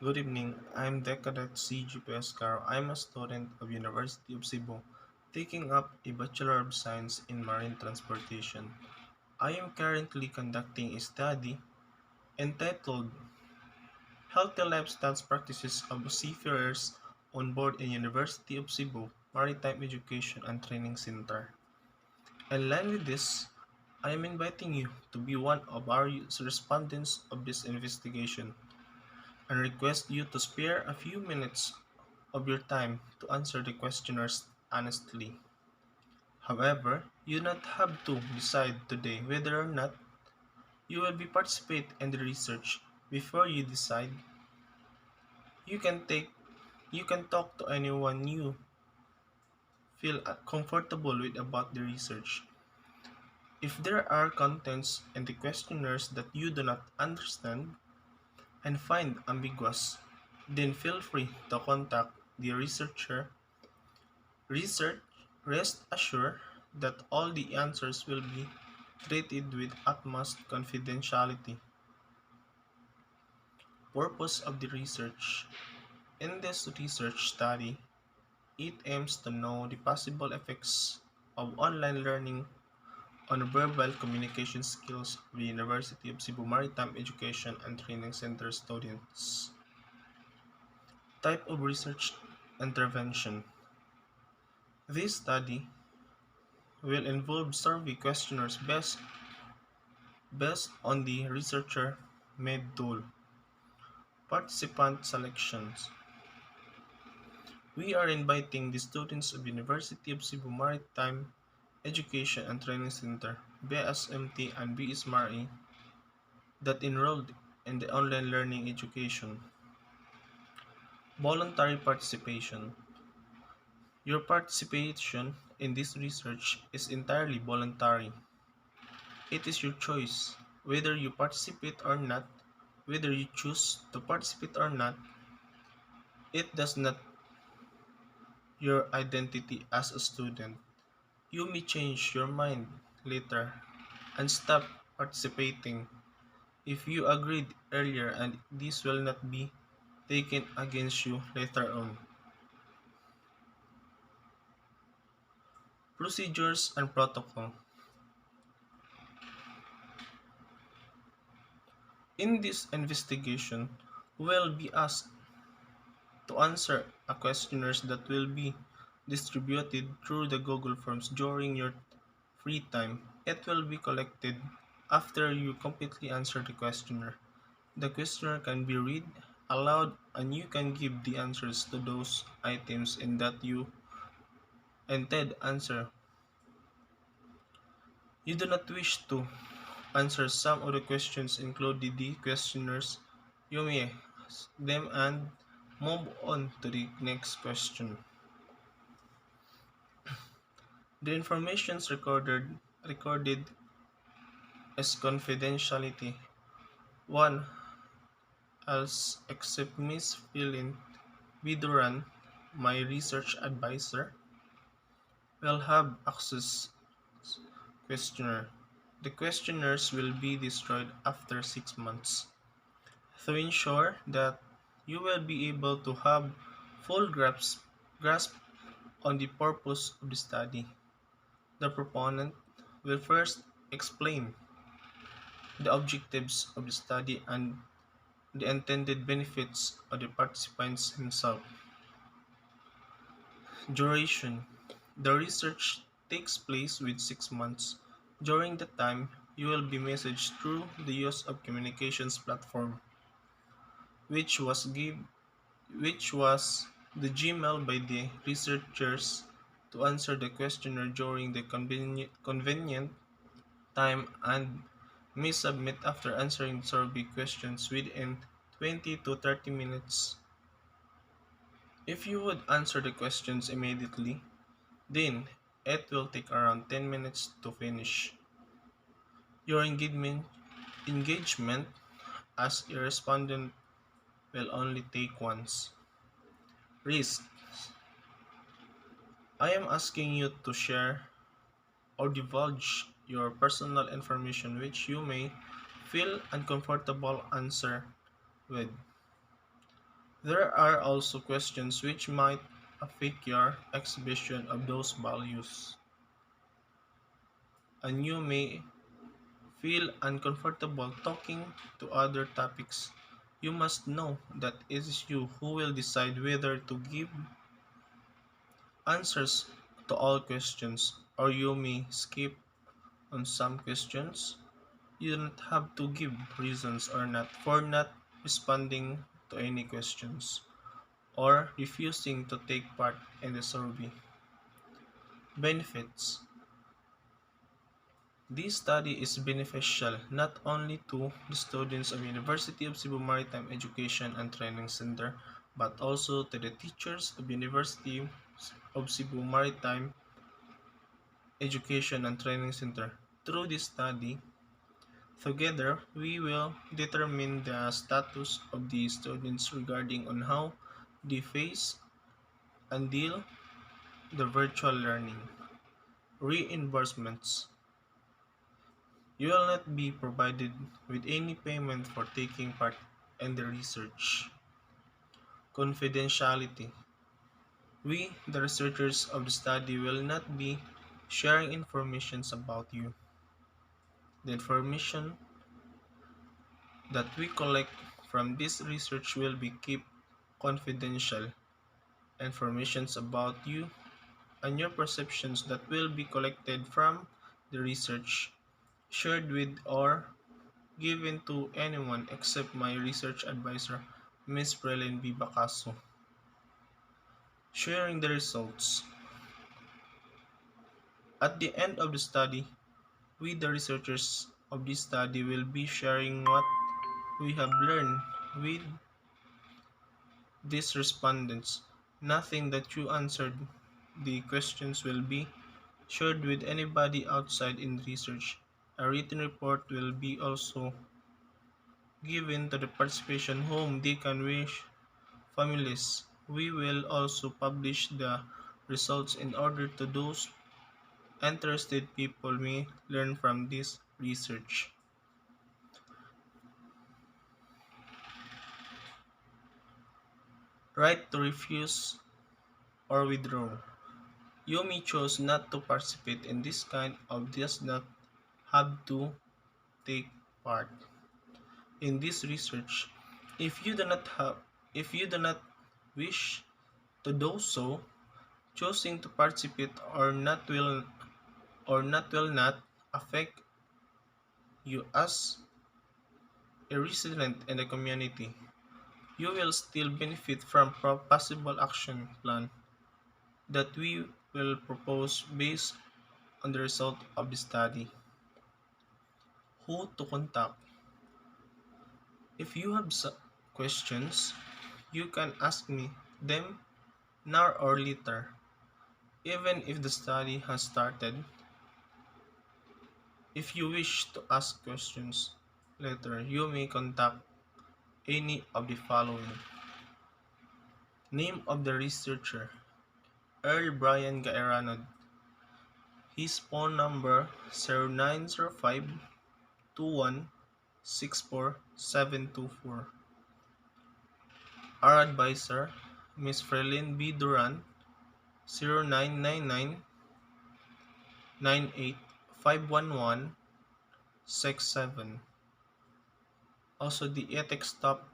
Good evening. I'm Decadet C.G. Pescaro. I'm a student of University of Cebu, taking up a Bachelor of Science in Marine Transportation. I am currently conducting a study entitled Healthy Lifestyle Practices of Seafarers on Board a University of Cebu Maritime Education and Training Center. In line with this, I am inviting you to be one of our respondents of this investigation and request you to spare a few minutes of your time to answer the questionnaires honestly. However, you do not have to decide today whether or not you will be participate in the research. Before you decide, you can take you can talk to anyone you feel comfortable with about the research. If there are contents in the questionnaires that you do not understand and find ambiguous, then feel free to contact the researcher. Research Rest assured that all the answers will be treated with utmost confidentiality. Purpose of the research. In this research study, it aims to know the possible effects of online learning on verbal communication skills of the University of Cebu Maritime Education and Training Center students. Type of research intervention. This study will involve survey questionnaires based on the researcher made tool. Participant selections. We are inviting the students of University of Cebu Maritime Education and Training Center (BSMT) and BSMARE that enrolled in the online learning education. Voluntary participation. Your participation in this research is entirely voluntary. It is your choice whether you participate or not. Whether you choose to participate or not, it does not your identity as a student. You may change your mind later and stop participating if you agreed earlier, and this will not be taken against you later on. Procedures and protocol. In this investigation, we will be asked to answer a questionnaires that will be distributed through the Google Forms during your free time. It will be collected after you completely answer the questionnaire. The questionnaire can be read aloud and you can give the answers to those items in that you intend answer. You do not wish to answer some of the questions included in the questionnaires. You may ask them and move on to the next question. The information recorded as confidentiality. One else except Miss Philin Biduran, my research advisor, will have access questionnaire. The questionnaires will be destroyed after 6 months. To ensure that you will be able to have full grasp on the purpose of the study, the proponent will first explain the objectives of the study and the intended benefits of the participants himself. Duration. The research takes place with 6 months. During the time, you will be messaged through the use of communications platform, which was give, which was the Gmail by the researchers to answer the questionnaire during the convenient time and may submit after answering survey questions within 20 to 30 minutes. If you would answer the questions immediately, then it will take around 10 minutes to finish. Your engagement as a respondent will only take once. Risk. I am asking you to share or divulge your personal information which you may feel uncomfortable answer with. There are also questions which might affect your exhibition of those values, and you may feel uncomfortable talking to other topics. You must know that it is you who will decide whether to give answers to all questions, or you may skip on some questions. You don't have to give reasons or not for not responding to any questions or refusing to take part in the survey. Benefits. This study is beneficial not only to the students of University of Cebu Maritime Education and Training Center, but also to the teachers of University of Cebu Maritime Education and Training Center. Through this study, together we will determine the status of the students regarding on how they face and deal the virtual learning. Reimbursements. You will not be provided with any payment for taking part in the research. Confidentiality. We, the researchers of the study, will not be sharing information about you. The information that we collect from this research will be kept confidential. Information about you and your perceptions that will be collected from the research shared with or given to anyone except my research advisor, Ms. Prelin B. Bacaso. Sharing the results. At the end of the study, we, the researchers of this study, will be sharing what we have learned with these respondents. Nothing that you answered the questions will be shared with anybody outside in research. A written report will be also given to the participation whom they can wish families. We will also publish the results in order to those interested people may learn from this research. Right to refuse or withdraw. You may choose not to participate in this kind of does not have to take part in this research. If you do not have if you do not wish to do so, choosing to participate or not will not affect you as a resident in the community. You will still benefit from possible action plan that we will propose based on the result of the study. Who to contact? If you have questions, you can ask me them now or later. Even if the study has started, if you wish to ask questions later, you may contact any of the following. Name of the researcher: Earl Brian Gaeranod. His phone number 0905 21 Our advisor, Ms. Frelyn B. Duran, 0999-98-511-67. Also the ethics top,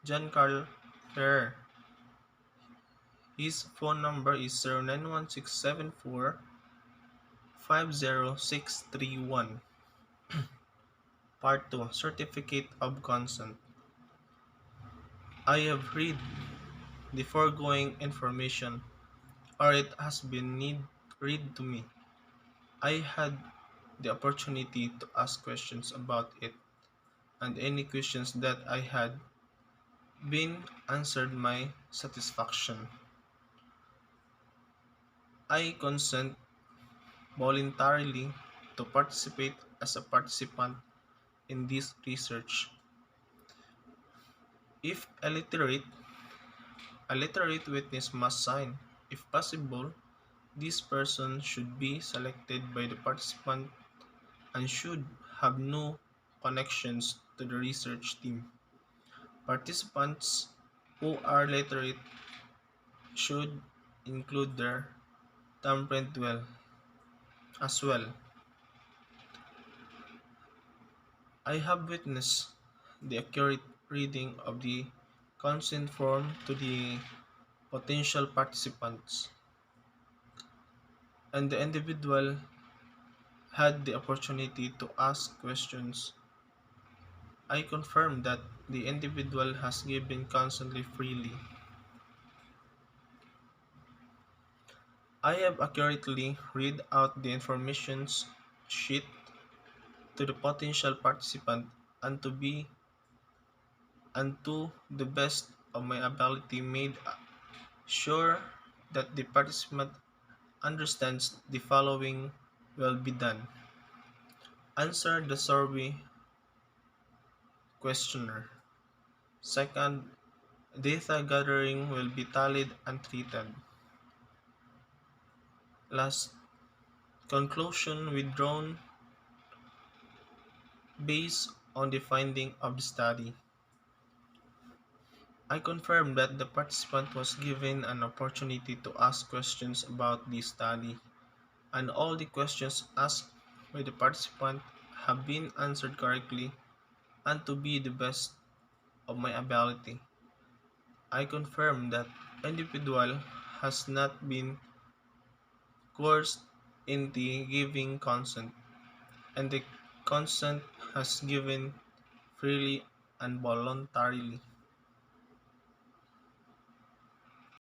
John Carl Ferrer. His phone number is 091674-50631. Part 2, Certificate of Consent. I have read the foregoing information, or it has been read to me. I had the opportunity to ask questions about it, and any questions that I had been answered my satisfaction. I consent voluntarily to participate as a participant in this research. If a literate witness must sign. If possible, this person should be selected by the participant and should have no connections to the research team. Participants who are literate should include their thumbprint well as well. I have witnessed the accurate reading of the consent form to the potential participants, and the individual had the opportunity to ask questions. I confirm that the individual has given consent freely. I have accurately read out the information sheet to the potential participant and to the best of my ability made sure that the participant understands the following will be done. Answer the survey questionnaire. Second, data gathering will be tallied and treated. Last, conclusion withdrawn based on the finding of the study. I confirm that the participant was given an opportunity to ask questions about the study, and all the questions asked by the participant have been answered correctly and to be the best of my ability. I confirm that individual has not been coerced into giving consent, and the consent has given freely and voluntarily.